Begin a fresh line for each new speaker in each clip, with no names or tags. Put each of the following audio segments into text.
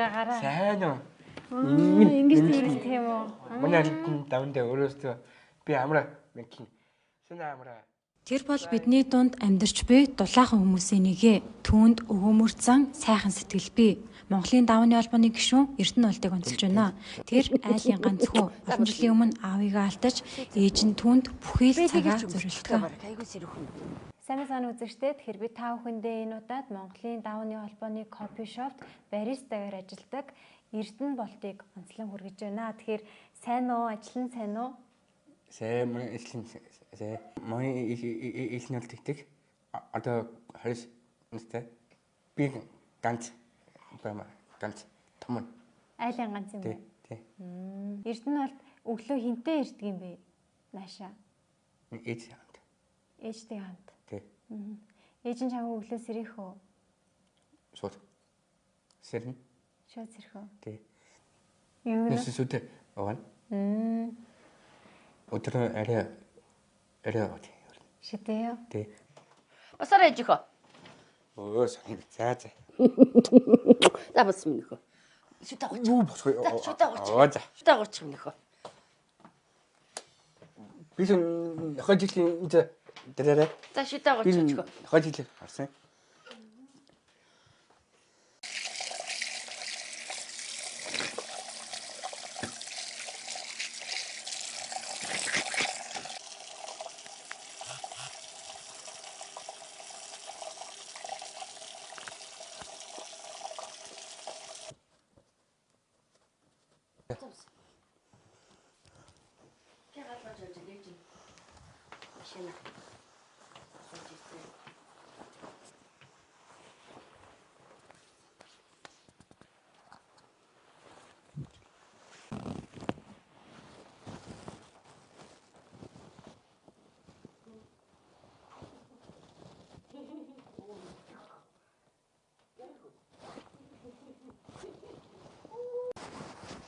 гараа.
Сайн уу?
Ингэж хийх тийм үү?
Манай давндаа өөрөөсөө би амраа мэнkin. Сэнэ амраа.
Тэр бол бидний дунд амьдарч буй дулаахан хүмүүсийн нэгэ. Түүнд өгөөмөрцөн сайхан сэтгэл бий. Монголын давны холбооны гишүүн Эрдэнэ улдыг онцолж байна. Тэр айлын ганцхүү олон жилийн өмнө аавыгаа алдаж ээж нь түүнд бүхий л цагаа зориулдаг.
Сайн сайн үзэгчдээ тэгэхээр би та бүхэндээ энэ удаад Монголын давны холбооны кофе шопт баристагаар ажилладаг Эрдэнэ болтыг онцлон хүргэж байна. Тэгэхээр сайн уу? Ажил нь сайн уу?
Сайн ажил сайн. Манай их нөл тэгдэг. Одоо 20 настай. Би ганц том.
Айлын ганц юм байна.
Тий.
Эрдэнэ болт өглөө хинтээ ирдэг юм бэ? Наашаа.
Ээж хамт.
Ээжтэй хамт.
Тий.
Ээж нь чамайг өглөө сэрэх үү?
Шууд. Сэрнэ.
Шууд сэрэх үү?
Тий.
Юу вэ?
Нэсүтэ ован. Өдөр арай аваад.
Шидэё.
Тий.
Басараа ижихөө.
Өө сайн. За.
За бас минийхөө. Шүтэ гоч.
Юу босгоо.
Шүтэ гоч.
За.
Шүтэ гоч минийхөө.
Би хэн жилийн дээрээ.
За шүтэ гоч ижихөө.
Хэн жилийн харсан.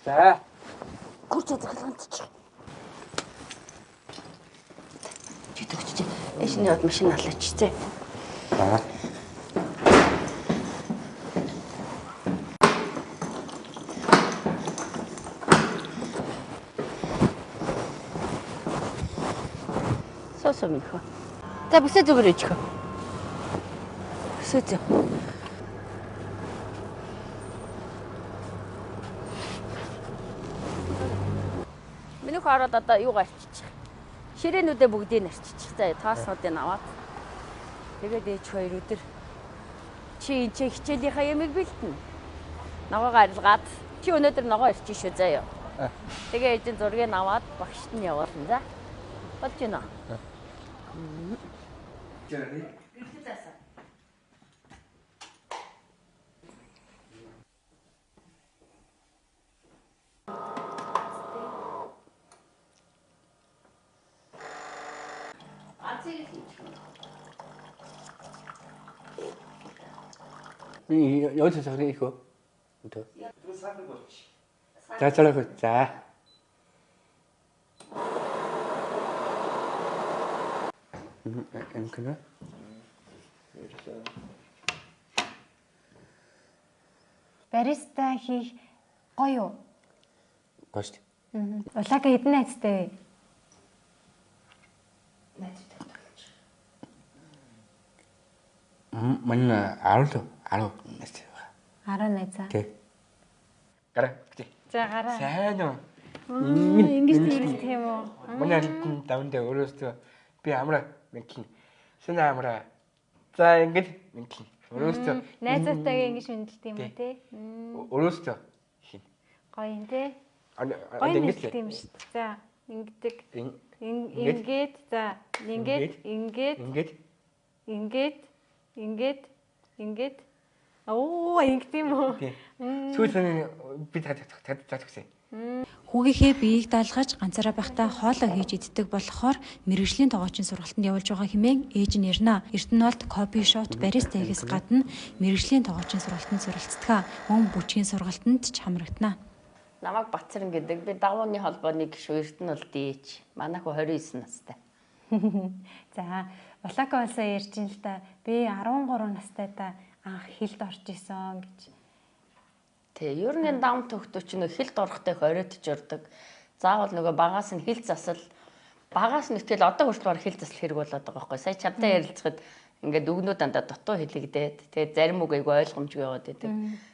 За.
Гүрч захалгаанд чи. Читэгч. Эшний од машин алаач зэ.
За.
Сосо минийхөө. За бүсээ зүгээр ижихөө. Бүсээ зөө. Минийх ороод одоо юу гарчиж. Ширээнүүдээ бүгдийг арчиж. За тооснуудыг аваад. Тэгээд ээж хоёр өдөр чи энэ хичээлийнхаа ямиг бэлтэн. Ногоогоо арилгаад чи өнөөдөр ногоо ирчих шүү заяа. Тэгээ ээж зургийг аваад багшд нь явуулна за. Болж гинэ.
Жирэй.
Гэртээсаа.
Би 여기서 저래 이거. 더. 자, 저러고 자. 그래?
Бариста хийх гоё юу?
гоё шүү.
Улаага хэдэн найзтай вэ?
Манай 10 найзтай байгаа.
10 найзаа.
Тий. Гараа.
За гараа.
Сайн уу?
Ингэж хийх тийм үү?
Манай давндаа өөрөөсөө би амраа мэнkin. Сэнэ амраа. За ингэж мэнkin. Өөрөөсөө
найзаатайгаа ингэж мэдлэлт юм уу те?
өөрөөсөө хин.
Гоё юм те?
Гоё
мэдлэлт юм шүү дээ. За ингэдэг. Ингээд за ингээд оо ингэдэг юм уу?
Сүүлд би татчихсан.
Хүүгийнхээ биеийг даалгаж ганцаараа байхдаа хоолоо хийж иддэг болохоор мэргэжлийн тоогоочийн сургалтанд явуулж байгаа хэмээн ээж нь ярина. Эрдэнэ болт кофе шопт баристагээс гадна мэргэжлийн тоогоочийн сургалтанд суралцдаг. Мөн бүчгийн сургалтанд ч хамрагдана.
Намайг Батцэрэн гэдэг. Би давууны холбооны гишүүн Эрдэнэ улдын ээж. Манайх 29 настай.
За, Улаага улсаа ярьж ин л та. Би 13 настайдаа анх хилд орж исэн гэж.
Тий, ер нь даун төгтөч нь хилд орохтой хориодж ордог. Заавал нөгөө багаас нь хил засал багаас нь тэгэл одоо хүртэл хил засал хэрэг болоод байгаа байхгүй. Сая чадтай ярилцахад ингээд үгнүүд дандаа дутуу хэлэгдээд тэгээд зарим үг айгүй ойлгомжгүй яваад байдаг.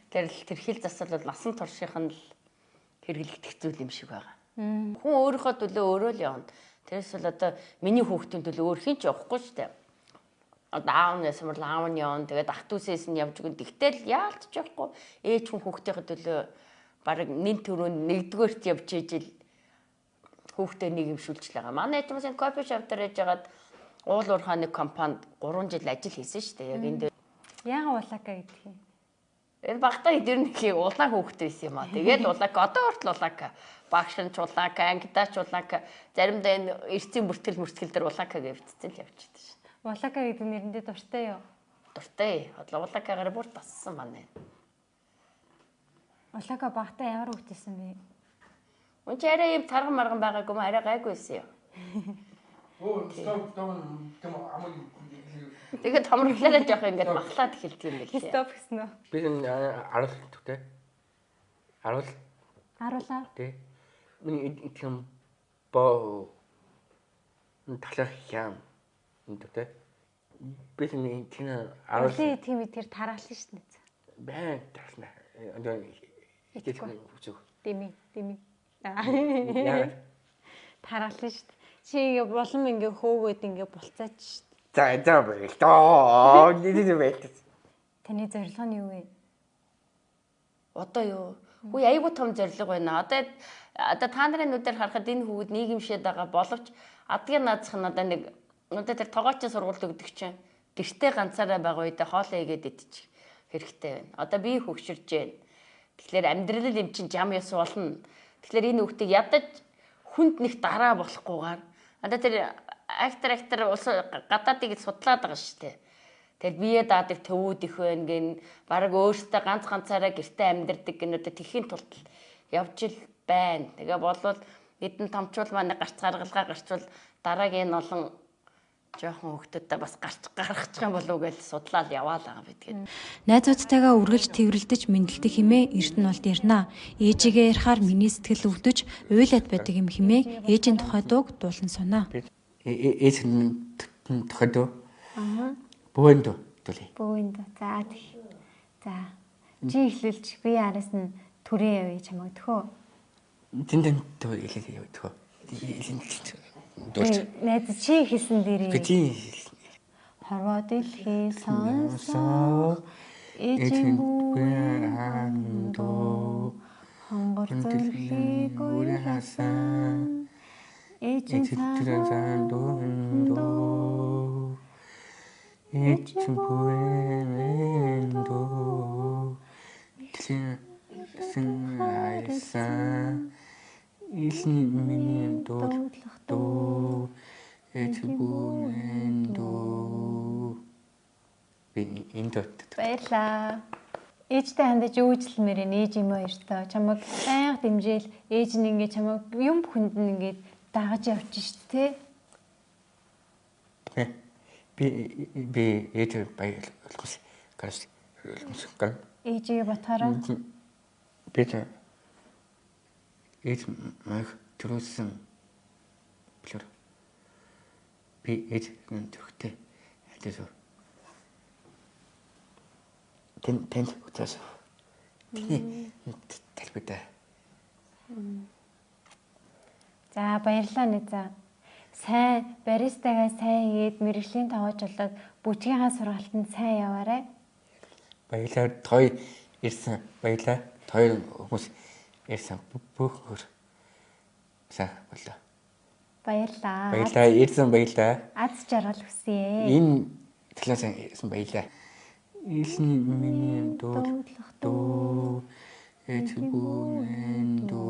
Тэр хил засал бол насан туршийнх нь л хэрэглэгдэх зүйл юм шиг байгаа. Хүн өөрийнхөө төлөө өөрөө л явна. Тэрээс бол одоо миний хүүхдийн төлөө өөр хин ч явахгүй шүү дээ. Даун ясмал аав нь явна. Тэгээд ах дүүсээс нь явж өгөн. Тэгтэл яалтч явахгүй. Ээж хүн хүүхдийнхээ төлөө бараг нэн төрөнд нэгдүгээрт явж ижил хүүхдээ нэг юм шүлжил байгаа. Манай ээж маань кофе шоп дээр яжгаад уул уурхай нэг компанид 3 жил ажил хийсэн шүү дээ. Яг энд
Яагаад улака гэдэг юм?
энэ багтаа эдгээр нэг улаан хүүхдээ байсан юм аа. Тэгээд улака одоо хүртэл улака багшин чулака, ангидаач улака, заримдаа энэ эрцийн бүртгэл дээр улака гэвцсэн л явчихдаг шин.
Улака гэдэг нэрэндээ дуртай юу?
Дуртай. Улакагаар бүр тассан манай.
Улака багтаа ямар хөвтэйсэн бэ?
Үн чи арай юм тарган марган байгаагүй юм арай гайгүйсэн юм.
Стоп тийм амаг.
Тэгээд томруулаад явах ингээд махлаад эхэлдэг юм байл.
Стоп гэсэн үү?
Би аруул төвтэй.
Аруулаа.
Тий. Миний тийм боо талах яам үнтэй. Би тийм аруул
Тийм тэр тараална шүү дээ.
байн таснаа. Одоо итгэж үзэг.
Дими.
Яа.
Тараална шүү дээ. Чи болон ингээ хөөгөөд ингээ булцаач шүү дээ.
За байл тоо. Нийт байт.
Таны зорилго нь юу вэ?
Одоо юу? Хүй айгуу том зориг байна. Одоо та нарын нүдээр харахад энэ хүүгүүд нийгэмшээд байгаа боловч адгийн наазах нь одоо нэг одоо тэр тогоочийн сургуульд өгдөг чинь гэртээ ганцаараа байгаа үедээ хоолоо игээд идчих хэрэгтэй байна. Одоо би хөгшөрж байна. Тэгэхээр амьдрал юм чинь жам яс болно. Тэгэхээр энэ хүүхдийг ядаж хүнд нэг дараа болохгүйгээр одоо тэр актер улс гадаадыг судлаад байгаа шүү дээ. Тэр бие даадаг төвүүд их байна гэн баг өөртөө ганцаараа гэртээ амьдардаг гэнэ одоо тэхийн тулд явж ил байна. Тэгээ болвол эдэн томчул маань гарц гаргалгаа гарчвал дараагийн олон жоохон хүүхдүүдээ бас гаргачих юм болов уу гэж судлаад яваал байгаа бидгээд.
Найзуудтайгаа үргэлж тэрвэрлдэж мэдлдэг хэмээн Эрдэнэ болд ярина. Ээжигээ ярихаар миний сэтгэл өвдөж уйлаад байдаг юм хэмээн ээжийн тухай дууг дуулан сунаа.
Ээж тухайд бөөнд тулий.
Бөөнд. За. Чи эхлүүлж би араас нь төрийн явъя чамайг төхөө.
Тэнд төө хэлээ явдгаа. Дуулж.
Найз чи хэлсэн дээрээ.
Би
Хорвоо дэлхий сонсоо эцэн бүэндөө хонгор зүрхийг үрхасан эцэн цаандөө эцэн бүэндөө тлэн айсан илэн миний дуулахдөө эцэн бүэндөө би энд баярлаа. Ээжтэй хандаж үүжлэмээр ээж юм хоёртоо чамайг байнга дэмжээл ээж нь ингээ чамайг юм бүхэнд нь ингээ дагаж явж шít те.
би ээж баярлах гарч гал
Ээжийг батаараа
би ээж мах төрүүлсэн блэр би ээж төрхтэй хадаас тэн утас талбайда.
За баярлалаа нэзээ. Сайн баристагаа сайн хийгээд мэрэгжлийн тоогоочлог бүжгийнхаа сургалтанд сайн яваарай.
Баярлалаа той ирсэн баярлалаа. Той хүмүүс ирсэн бүх хөр сайн боллоо.
Баярлалаа.
Баярлалаа ирсэн баярлалаа.
Аз жаргал хүсье.
Энэ талаас ирсэн баярлалаа. Илэн миний дуулахдөө эцэг бүэндөө